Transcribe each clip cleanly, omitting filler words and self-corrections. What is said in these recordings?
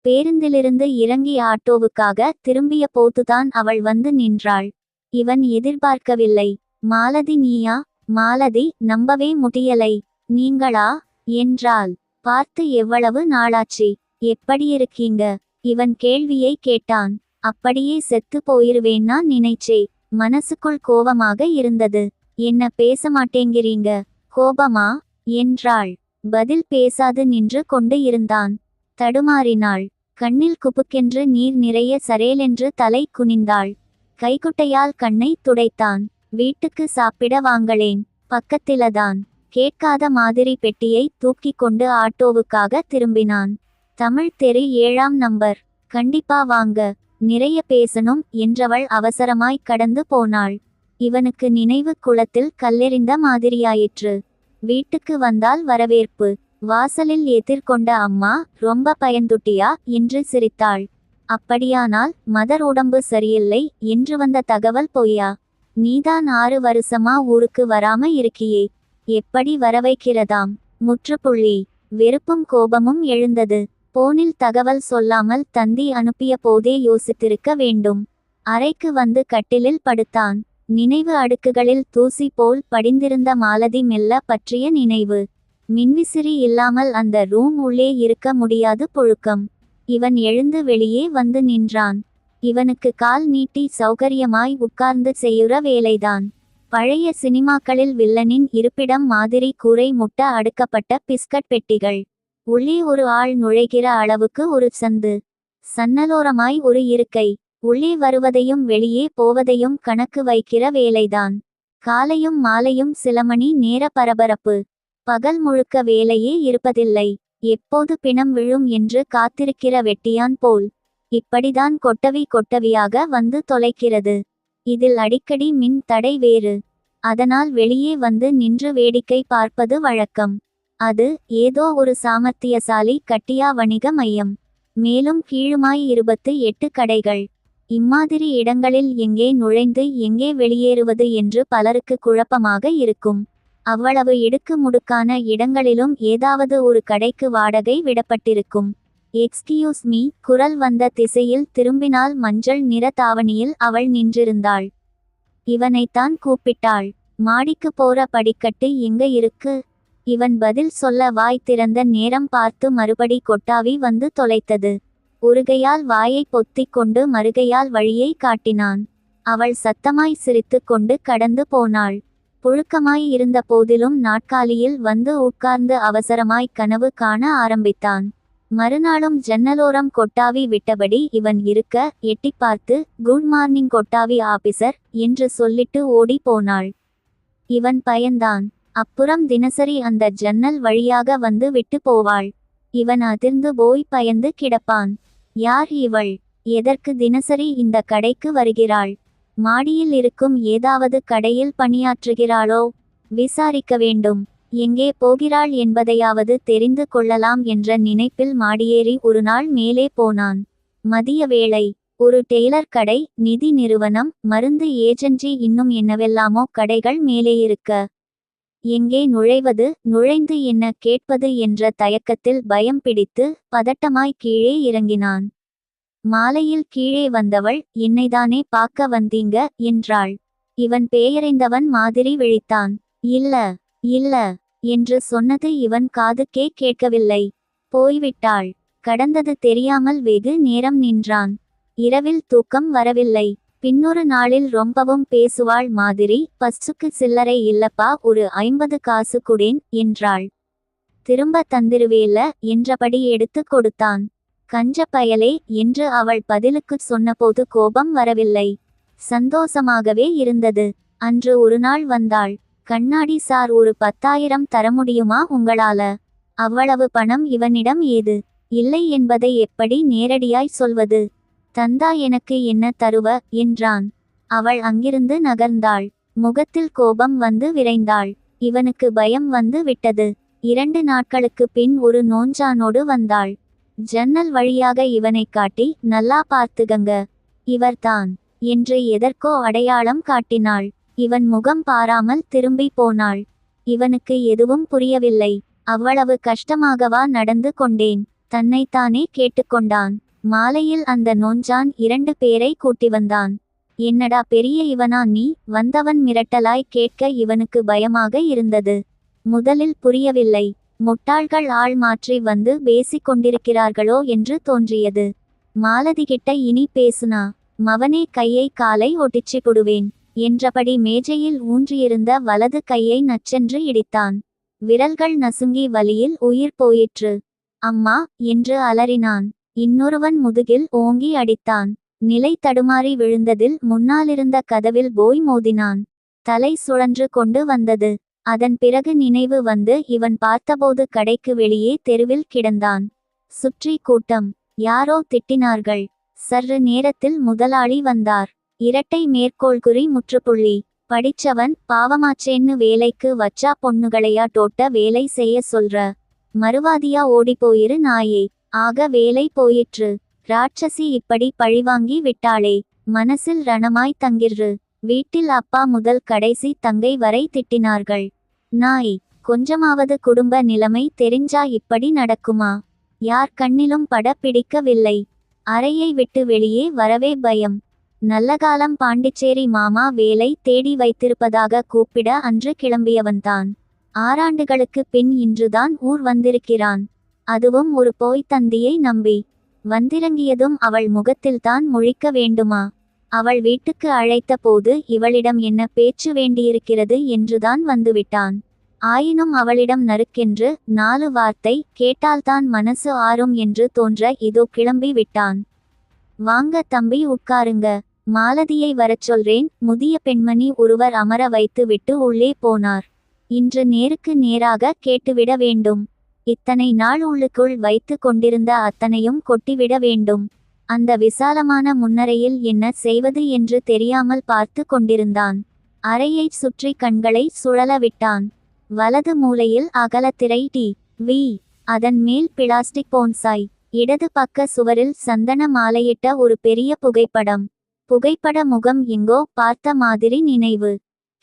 பேருந்திலிருந்து இறங்கி ஆட்டோவுக்காக திரும்பிய போதுதான் அவள் வந்து நின்றாள். இவன் எதிர்பார்க்கவில்லை. மாலதி நீயா? மாலதி நம்பவே முடியலை. நீங்களா என்றாள். பார்த்து எவ்வளவு நாளாச்சு, எப்படியிருக்கீங்க? இவன் கேள்வியை கேட்டான். அப்படியே செத்து போயிருவேன்னா நினைச்சே. மனசுக்குள் கோபமாக இருந்தது. என்ன பேச மாட்டேங்கிறீங்க? கோபமா என்றாள். பதில் பேசாது நின்று கொண்டு இருந்தான். தடுமாறினாள். கண்ணில் குப்புக்கென்று நீர் நிறைய சரேலென்று தலை குனிந்தாள். கைக்குட்டையால் கண்ணை துடைத்தான். வீட்டுக்கு சாப்பிட வாங்களேன். பக்கத்திலதான். கேட்காத மாதிரி பெட்டியை தூக்கி கொண்டு ஆட்டோவுக்காக திரும்பினான். தமிழ் தெரு 7ஆம் நம்பர். கண்டிப்பா வாங்க, நிறைய பேசணும் என்றவள் அவசரமாய் கடந்து போனாள். இவனுக்கு நினைவு குளத்தில் கல்லெறிந்த மாதிரியாயிற்று. வீட்டுக்கு வந்தால் வரவேற்பு. வாசலில் எதிர்கொண்ட அம்மா, ரொம்ப பயந்துட்டியா என்று சிரித்தாள். அப்படியானால் மதர் உடம்பு சரியில்லை என்று வந்த தகவல் பொய்யா? நீதான் 6 வருஷமா ஊருக்கு வராம இருக்கியே, எப்படி வரவைக்கிறதாம்? முற்றுப்புள்ளி. வெறுப்பும் கோபமும் எழுந்தது. போனில் தகவல் சொல்லாமல் தந்தி அனுப்பிய போதே யோசித்திருக்க வேண்டும். அறைக்கு வந்து கட்டிலில் படுத்தான். நினைவு அடுக்குகளில் தூசி போல் படிந்திருந்த மாலதி மெல்ல பற்றிய நினைவு. மின்விசிறி இல்லாமல் அந்த ரூம் உள்ளே இருக்க முடியாது புழுக்கம். இவன் எழுந்து வெளியே வந்து நின்றான். இவனுக்கு கால் நீட்டி சௌகரியமாய் உட்கார்ந்து செய்யுற வேலைதான். பழைய சினிமாக்களில் வில்லனின் இருப்பிடம் மாதிரி கூரை முட்ட அடுக்கப்பட்ட பிஸ்கட் பெட்டிகள். உள்ளே ஒரு ஆள் நுழைகிற அளவுக்கு ஒரு சந்து. சன்னலோரமாய் ஒரு இருக்கை. உள்ளே வருவதையும் வெளியே போவதையும் கணக்கு வைக்கிற வேலைதான். காலையும் மாலையும் சில மணி நேர பரபரப்பு. பகல் முழுக்க வேலையே இருப்பதில்லை. எப்போது பிணம் விழும் என்று காத்திருக்கிற வெட்டியான் போல். இப்படிதான் கொட்டவியாக வந்து தொலைக்கிறது. இதில் அடிக்கடி மின் தடை வேறு. அதனால் வெளியே வந்து நின்று வேடிக்கை பார்ப்பது வழக்கம். அது ஏதோ ஒரு சாமர்த்தியசாலி கட்டியா வணிக மையம். மேலும் கீழுமாய் 28 கடைகள். இம்மாதிரி இடங்களில் எங்கே நுழைந்து எங்கே வெளியேறுவது என்று பலருக்கு குழப்பமாக இருக்கும். அவ்வளவு இடுக்கு முடுக்கான இடங்களிலும் ஏதாவது ஒரு கடைக்கு வாடகை விடப்பட்டிருக்கும். எக்ஸ்கியூஸ் மீ, குரல் வந்த திசையில் திரும்பினால் மஞ்சள் நிற தாவணியில் அவள் நின்றிருந்தாள். இவனைத்தான் கூப்பிட்டாள். மாடிக்கு போற படிக்கட்டு எங்க இருக்கு? இவன் பதில் சொல்ல வாய் திறந்த நேரம் பார்த்து மறுபடி கொட்டாவி வந்து தொலைத்தது. ஒருகையால் வாயை பொத்திக் கொண்டு மறுகையால் வழியை காட்டினான். அவள் சத்தமாய் சிரித்து கொண்டு கடந்து போனாள். புழுக்கமாய் இருந்த போதிலும் நாட்காலியில் வந்து உட்கார்ந்து அவசரமாய் கனவு காண ஆரம்பித்தான். மறுநாளும் ஜன்னலோரம் கொட்டாவி விட்டபடி இவன் இருக்க எட்டி பார்த்து, குட் மார்னிங் கொட்டாவி ஆபிசர் என்று சொல்லிட்டு ஓடி போனாள். இவன் பயந்தான். அப்புறம் தினசரி அந்த ஜன்னல் வழியாக வந்து விட்டு போவாள். இவன் அதிர்ந்து போய் பயந்து கிடப்பான். யார் இவள்? எதற்கு தினசரி இந்த கடைக்கு வருகிறாள்? மாடியில் இருக்கும் ஏதாவது கடையில் பணியாற்றுகிறாளோ? விசாரிக்க வேண்டும். எங்கே போகிறாள் என்பதையாவது தெரிந்து கொள்ளலாம் என்ற நினைப்பில் மாடியேறி ஒரு நாள் மேலே போனான். மதிய வேளை. ஒரு டெய்லர் கடை, நிதி நிறுவனம், மருந்து ஏஜென்சி, இன்னும் என்னவெல்லாமோ கடைகள் மேலே இருக்க. எங்கே நுழைவது, நுழைந்து என்ன கேட்பது என்ற தயக்கத்தில் பயம் பிடித்து பதட்டமாய் கீழே இறங்கினான். மாலையில் கீழே வந்தவள், என்னைதானே பார்க்க வந்தீங்க என்றாள். இவன் பேயறிந்தவன் மாதிரி விழித்தான். இல்ல இல்ல என்று சொன்னது இவன் காதுக்கே கேட்கவில்லை. போய்விட்டாள். கடந்தது தெரியாமல் வெகு நேரம் நின்றான். இரவில் தூக்கம் வரவில்லை. பின்னொரு நாளில் ரொம்பவும் பேசுவாள் மாதிரி, பஸ்ஸுக்கு சில்லறை இல்லப்பா, ஒரு 50 காசு குடேன் என்றாள். திரும்ப தந்திருவேல என்றபடி எடுத்து கொடுத்தான். கஞ்ச பயலே என்று அவள் பதிலுக்கு சொன்னபோது கோபம் வரவில்லை, சந்தோஷமாகவே இருந்தது. அன்று ஒரு நாள் வந்தாள். கண்ணாடி சார், ஒரு 10,000 தர முடியுமா உங்களால? அவ்வளவு பணம் இவனிடம் ஏது? இல்லை என்பதை எப்படி நேரடியாய் சொல்வது? தந்தா எனக்கு என்ன தருவ என்றான். அவள் அங்கிருந்து நகர்ந்தாள். முகத்தில் கோபம் வந்து விரைந்தாள். இவனுக்கு பயம் வந்து விட்டது. 2 நாட்களுக்கு பின் ஒரு நோஞ்சானோடு வந்தாள். ஜன்னல் வழியாக இவனை காட்டி, நல்லா பார்த்துகங்க, இவர்தான் என்று எதற்கோ அடையாளம் காட்டினாள். இவன் முகம் பாராமல் திரும்பி போனாள். இவனுக்கு எதுவும் புரியவில்லை. அவ்வளவு கஷ்டமாகவா நடந்து கொண்டேன்? தன்னைத்தானே கேட்டுக்கொண்டான். மாலையில் அந்த நோஞ்சான் 2 பேரை கூட்டி வந்தான். என்னடா பெரிய இவனா நீ? வந்தவன் மிரட்டலாய் கேட்க இவனுக்கு பயமாக இருந்தது. முதலில் புரியவில்லை. முட்டாள்கள் ஆள் மாற்றி வந்து பேசிக் கொண்டிருக்கிறார்களோ என்று தோன்றியது. மாலதிகிட்ட இனி பேசுனா மவனே கையை காலை ஒட்டிச்சி புடுவேன் என்றபடி மேஜையில் ஊன்றியிருந்த வலது கையை நச்சென்று இடித்தான். விரல்கள் நசுங்கி வலியில் உயிர் போயிற்று. அம்மா என்று அலறினான். இன்னொருவன் முதுகில் ஓங்கி அடித்தான். நிலை தடுமாறி விழுந்ததில் முன்னாலிருந்த கதவில் போய் மோதினான். தலை சுழன்று கொண்டு வந்தது. அதன் பிறகு நினைவு வந்து இவன் பார்த்தபோது கடைக்கு வெளியே தெருவில் கிடந்தான். சுற்றி கூட்டம். யாரோ திட்டினார்கள். சற்று நேரத்தில் முதலாளி வந்தார். இரட்டை மேற்கோள்குறி முற்றுப்புள்ளி. படிச்சவன் பாவமாச்சேன்னு வேலைக்கு வச்சா பொண்ணுகளையா டோட்ட வேலை செய்ய சொல்ற? மறுவாதியா ஓடிப்போயிரு நாயே. ஆக வேலை போயிற்று. ராட்சசி இப்படி பழிவாங்கி விட்டாளே. மனசில் ரணமாய் தங்கிற்று. வீட்டில் அப்பா முதல் கடைசி தங்கை வரை திட்டினார்கள். நாய். கொஞ்சமாவது குடும்ப நிலைமை தெரிஞ்சா இப்படி நடக்குமா? யார் கண்ணிலும் பட பிடிக்கவில்லை. அறையை விட்டு வெளியே வரவே பயம். நல்லகாலம் பாண்டிச்சேரி மாமா வேலை தேடி வைத்திருப்பதாக கூப்பிட அன்று கிளம்பியவன்தான். 6 ஆண்டுகளுக்கு பின் இன்றுதான் ஊர் வந்திருக்கிறான். அதுவும் ஒரு போய் தந்தியை நம்பி. வந்திறங்கியதும் அவள் முகத்தில்தான் முழிக்க வேண்டுமா? அவள் வீட்டுக்கு அழைத்த போது இவளிடம் என்ன பேச்சு வேண்டியிருக்கிறது என்றுதான் வந்துவிட்டான். ஆயினும் அவளிடம் நறுக்கென்று 4 வார்த்தை கேட்டால்தான் மனசு ஆறும் என்று தோன்ற இதோ கிளம்பி விட்டான். வாங்க தம்பி உட்காருங்க. மாலதியை வரச் சொல்றேன். முதிய பெண்மணி ஒருவர் அமர வைத்து விட்டு உள்ளே போனார். இன்று நேருக்கு நேராக கேட்டுவிட வேண்டும். இத்தனை நாள் உள்ளுக்குள் வைத்து கொண்டிருந்த அத்தனையும் கொட்டிவிட வேண்டும். அந்த விசாலமான முன்னரையில் என்ன செய்வது என்று தெரியாமல் பார்த்து கொண்டிருந்தான். அறையைச் சுற்றி கண்களை சுழல விட்டான். வலது மூலையில் அகலத்திரை டி.வி. அதன் மேல் பிளாஸ்டிக் போன்சாய். இடது பக்க சுவரில் சந்தன மாலையிட்ட ஒரு பெரிய புகைப்படம். புகைப்பட முகம் எங்கோ பார்த்த மாதிரி நினைவு.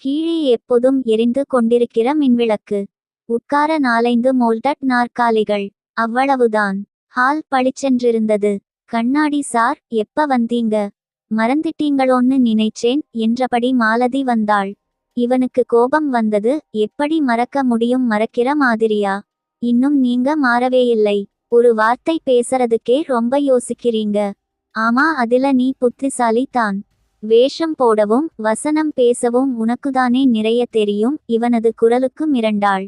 கீழே எப்போதும் எரிந்து கொண்டிருக்கிற மின்விளக்கு. உட்கார 4-5 மோல்டட் நாற்காலிகள். அவ்வளவுதான். ஹால் பளிச்சென்றிருந்தது. கண்ணாடி. சார் எப்ப வந்தீங்க? மறந்துட்டீங்களோன்னு நினைச்சேன் என்றபடி மாலதி வந்தாள். இவனுக்கு கோபம் வந்தது. எப்படி மறக்க முடியும்? மறக்கிற மாதிரியா? இன்னும் நீங்க மாறவேயில்லை. ஒரு வார்த்தை பேசறதுக்கே ரொம்ப யோசிக்கிறீங்க. ஆமா, அதில நீ புத்திசாலி தான். வேஷம் போடவும் வசனம் பேசவும் உனக்குதானே நிறைய தெரியும். இவனது குரலுக்கு மிரண்டாள்.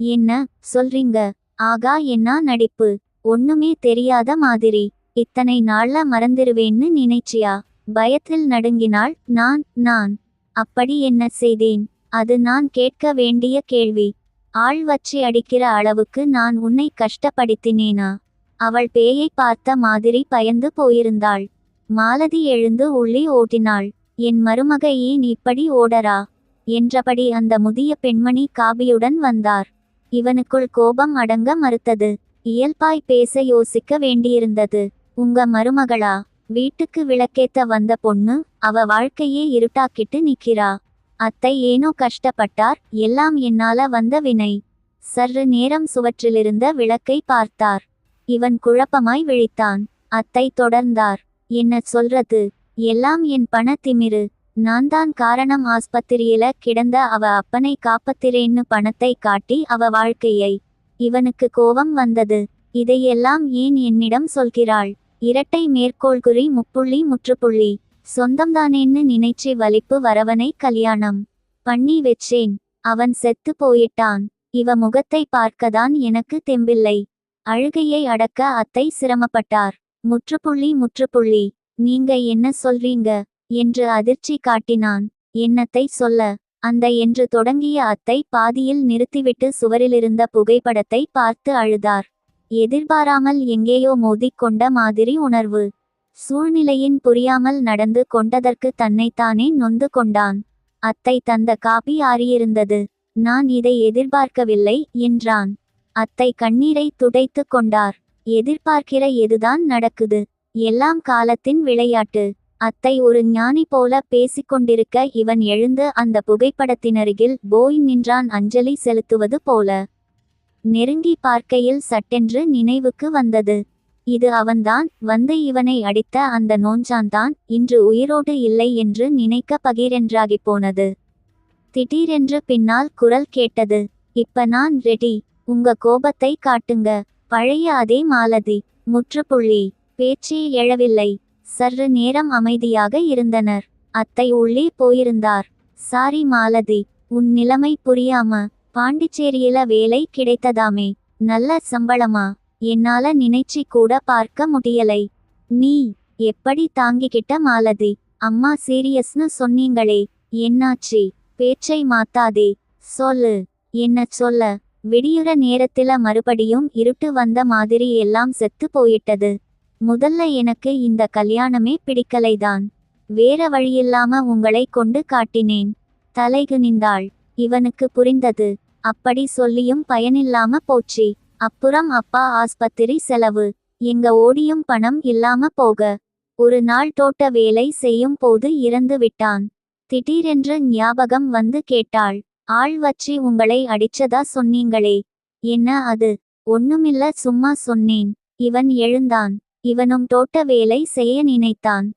என்ன சொல்றீங்க? ஆகா, என்ன நடிப்பு! ஒண்ணுமே தெரியாத மாதிரி. இத்தனை நாள்ல மறந்துருவேன்னு நினைச்சியா? பயத்தில் நடுங்கினாள். நான் அப்படி என்ன செய்தேன்? அது நான் கேட்க வேண்டிய கேள்வி. ஆள் வச்சு அடிக்கிற அளவுக்கு நான் உன்னை கஷ்டப்படுத்தினேனா? அவள் பேயை பார்த்த மாதிரி பயந்து போயிருந்தாள். மாலதி எழுந்து உள்ளே ஓட்டினாள். என் மருமக ஏன் இப்படி ஓடரா என்றபடி அந்த முதிய பெண்மணி காபியுடன் வந்தார். இவனுக்குள் கோபம் அடங்க மறுத்தது. இயல்பாய் பேச யோசிக்க வேண்டியிருந்தது. உங்க மருமகளா? வீட்டுக்கு விளக்கேத்த வந்த பொண்ணு. அவ வாழ்க்கையே இருட்டாக்கிட்டு நிக்கிறா. அத்தை ஏனோ கஷ்டப்பட்டார். எல்லாம் என்னால வந்த வினை. சற்று நேரம் சுவற்றிலிருந்த விளக்கை பார்த்தார். இவன் குழப்பமாய் விழித்தான். அத்தை தொடர்ந்தார். என்ன சொல்றது? எல்லாம் என் பண திமிரு. நான்தான் காரணம். ஆஸ்பத்திரியில கிடந்த அவ அப்பனை காப்பத்திரேன்னு பணத்தை காட்டி அவ வாழ்க்கையை. இவனுக்கு கோபம் வந்தது. இதையெல்லாம் ஏன் என்னிடம் சொல்கிறாள்? இரட்டை மேற்கோள்குறி முற்றுப்புள்ளி. சொந்தம்தானேன்னு நினைச்சு வலிப்பு வரவனை கல்யாணம் பண்ணி வெச்சேன். அவன் செத்து போயிட்டான். இவ முகத்தை பார்க்கதான் எனக்கு தெம்பில்லை. அழுகையை அடக்க அத்தை சிரமப்பட்டார். முற்றுப்புள்ளி. நீங்க என்ன சொல்றீங்க என்று அதிர்ச்சி காட்டினான். என்னத்தை சொல்ல? அந்த என்று தொடங்கிய அத்தை பாதியில் நிறுத்திவிட்டு சுவரிலிருந்த புகைப்படத்தை பார்த்து அழுதார். எதிர்பாராமல் எங்கேயோ மோதிக் கொண்ட மாதிரி உணர்வு. சூழ்நிலையின் புரியாமல் நடந்து கொண்டதற்கு தன்னைத்தானே நொந்து கொண்டான். அத்தை தந்த காபி ஆறியிருந்தது. நான் இதை எதிர்பார்க்கவில்லை என்றான். அத்தை கண்ணீரை துடைத்து கொண்டார். எதிர்பார்க்கிற எதுதான் நடக்குது. எல்லாம் காலத்தின் விளையாட்டு. அத்தை ஒரு ஞானி போல பேசிக்கொண்டிருக்க இவன் எழுந்து அந்த புகைப்படத்தினருகில் போய் நின்றான். அஞ்சலி செலுத்துவது போல. நெருங்கி பார்க்கையில் சட்டென்று நினைவுக்கு வந்தது. இது அவன்தான். வந்து இவனை அடித்த அந்த நோஞ்சான்தான் இன்று உயிரோடு இல்லை என்று நினைக்க பகீரென்றாகிப் போனது. திடீரென்று பின்னால் குரல் கேட்டது. இப்ப நான் ரெடி. உங்க கோபத்தை காட்டுங்க. பழைய அதே மாலதி. முற்றுப்புள்ளி. பேச்சே எழவில்லை. சற்று நேரம் அமைதியாக இருந்தனர். அத்தை உள்ளே போயிருந்தார். சாரி மாலதி, உன் நிலைமை புரியாம. பாண்டிச்சேரியில வேலை கிடைத்ததாமே. நல்ல சம்பளமா? என்னால நினைச்சி கூட பார்க்க முடியலை. நீ எப்படி தாங்கிக்கிட்ட மாலதி? அம்மா சீரியஸ்னு சொன்னீங்களே, என்னாச்சி? பேச்சை மாத்தாதே. சொல்லு. என்ன சொல்ல? விடியுற நேரத்தில மறுபடியும் இருட்டு வந்த மாதிரி எல்லாம் செத்து போயிட்டது. முதல்ல எனக்கு இந்த கல்யாணமே பிடிக்கலைதான். வேற வழியில்லாம உங்களை கொண்டு காட்டினேன். தலைகுனிந்தாள். இவனுக்கு புரிந்தது. அப்படி சொல்லியும் பயனில்லாம போச்சு. அப்புறம் அப்பா ஆஸ்பத்திரி செலவு. எங்க ஓடியும் பணம் இல்லாம போக. ஒரு நாள் தோட்ட வேலை செய்யும் போது இறந்து விட்டான். திடீரென்று ஞாபகம் வந்து கேட்டாள். ஆள் வச்சி உங்களை அடிச்சதா சொன்னீங்களே, என்ன அது? ஒண்ணுமில்ல, சும்மா சொன்னேன். இவன் எழுந்தான். இவனும் தோட்ட வேலை செய்ய நினைத்தான்.